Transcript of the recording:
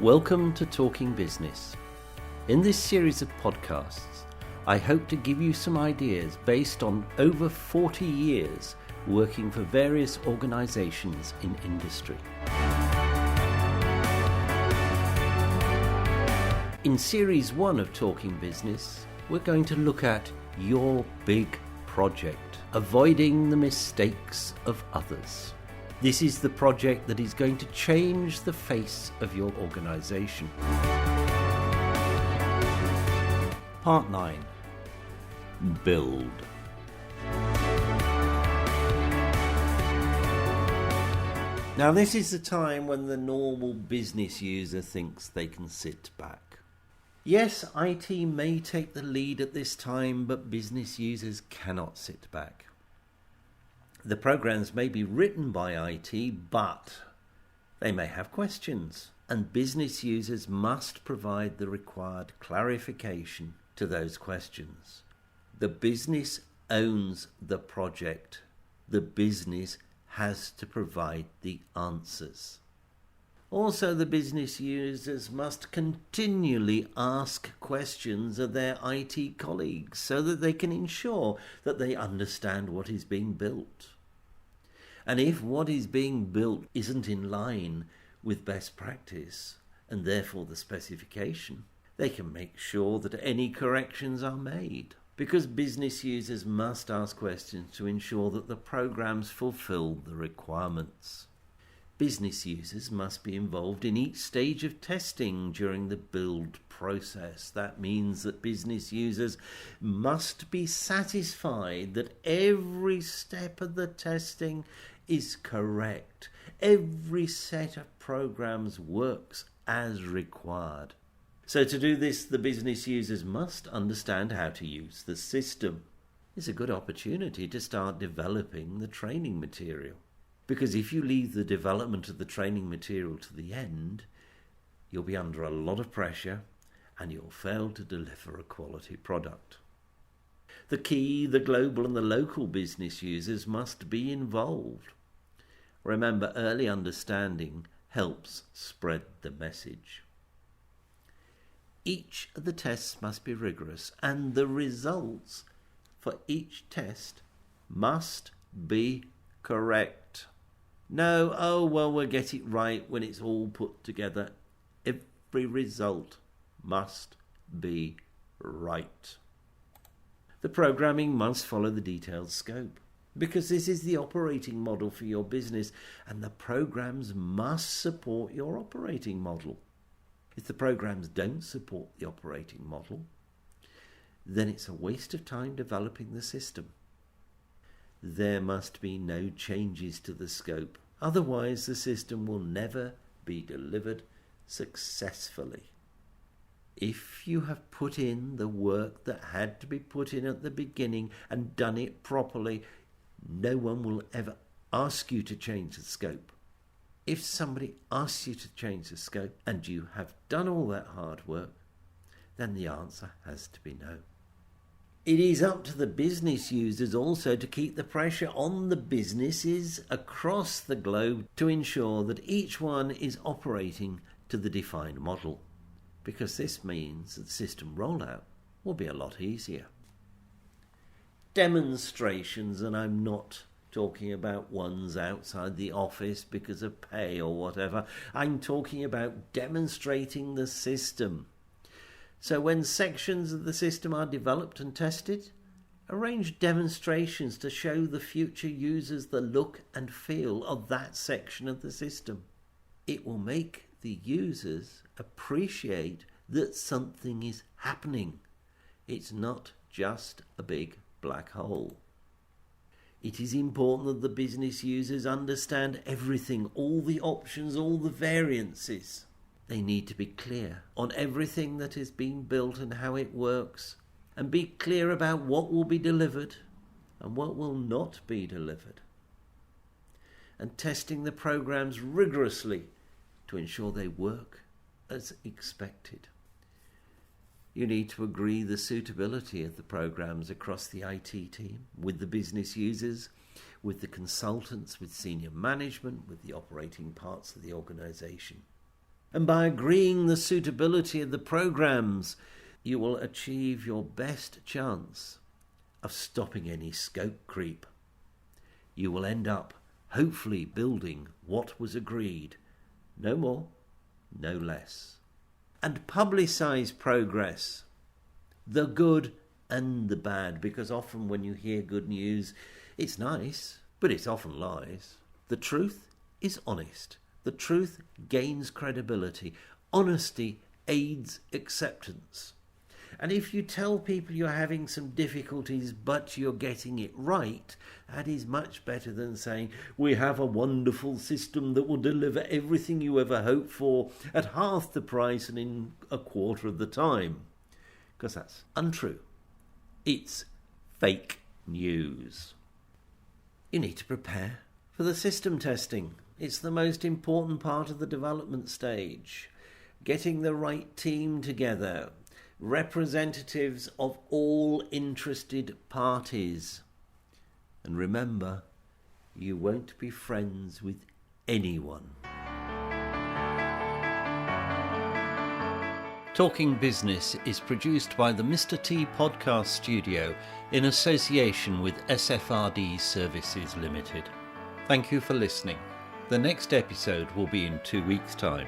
Welcome to Talking Business. In this series of podcasts, I hope to give you some ideas based on over 40 years working for various organisations in industry. In Series 1 of Talking Business, we're going to look at your big project, avoiding the mistakes of others. This is the project that is going to change the face of your organisation. Part 9. Build. Now, this is the time when the normal business user thinks they can sit back. Yes, IT may take the lead at this time, but business users cannot sit back. The programs may be written by IT, but they may have questions, and business users must provide the required clarification to those questions. The business owns the project. The business has to provide the answers. Also, the business users must continually ask questions of their IT colleagues so that they can ensure that they understand what is being built. And if what is being built isn't in line with best practice, and therefore the specification, they can make sure that any corrections are made. Because business users must ask questions to ensure that the programs fulfill the requirements. Business users must be involved in each stage of testing during the build process. That means that business users must be satisfied that every step of the testing is correct. Every set of programs works as required. So to do this, the business users must understand how to use the system. It's a good opportunity to start developing the training material. Because if you leave the development of the training material to the end, you'll be under a lot of pressure and you'll fail to deliver a quality product. The key, the global and the local business users must be involved. Remember, early understanding helps spread the message. Each of the tests must be rigorous, and the results for each test must be correct. No, we'll get it right when it's all put together. Every result must be right. The programming must follow the detailed scope, because this is the operating model for your business, and the programs must support your operating model. If the programs don't support the operating model, then it's a waste of time developing the system. There must be no changes to the scope. Otherwise, the system will never be delivered successfully. If you have put in the work that had to be put in at the beginning and done it properly, no one will ever ask you to change the scope. If somebody asks you to change the scope and you have done all that hard work, then the answer has to be no. It is up to the business users also to keep the pressure on the businesses across the globe to ensure that each one is operating to the defined model, because this means that system rollout will be a lot easier. Demonstrations, and I'm not talking about ones outside the office because of pay or whatever. I'm talking about demonstrating the system. So when sections of the system are developed and tested, arrange demonstrations to show the future users the look and feel of that section of the system. It will make the users appreciate that something is happening. It's not just a big black hole. It is important that the business users understand everything, all the options, all the variances. They need to be clear on everything that is being built and how it works, and be clear about what will be delivered and what will not be delivered. And testing the programs rigorously to ensure they work as expected. You need to agree the suitability of the programs across the IT team, with the business users, with the consultants, with senior management, with the operating parts of the organisation. And by agreeing the suitability of the programs, you will achieve your best chance of stopping any scope creep. You will end up hopefully building what was agreed. No more, no less. And publicise progress, the good and the bad, because often when you hear good news, it's nice, but it's often lies. The truth is honest. The truth gains credibility. Honesty aids acceptance. And if you tell people you're having some difficulties but you're getting it right, that is much better than saying, we have a wonderful system that will deliver everything you ever hoped for at half the price and in a quarter of the time. Because that's untrue. It's fake news. You need to prepare for the system testing. It's the most important part of the development stage. Getting the right team together, representatives of all interested parties. And remember, you won't be friends with anyone. Talking Business is produced by the Mr. T Podcast Studio in association with SFRD Services Limited. Thank you for listening. The next episode will be in 2 weeks' time.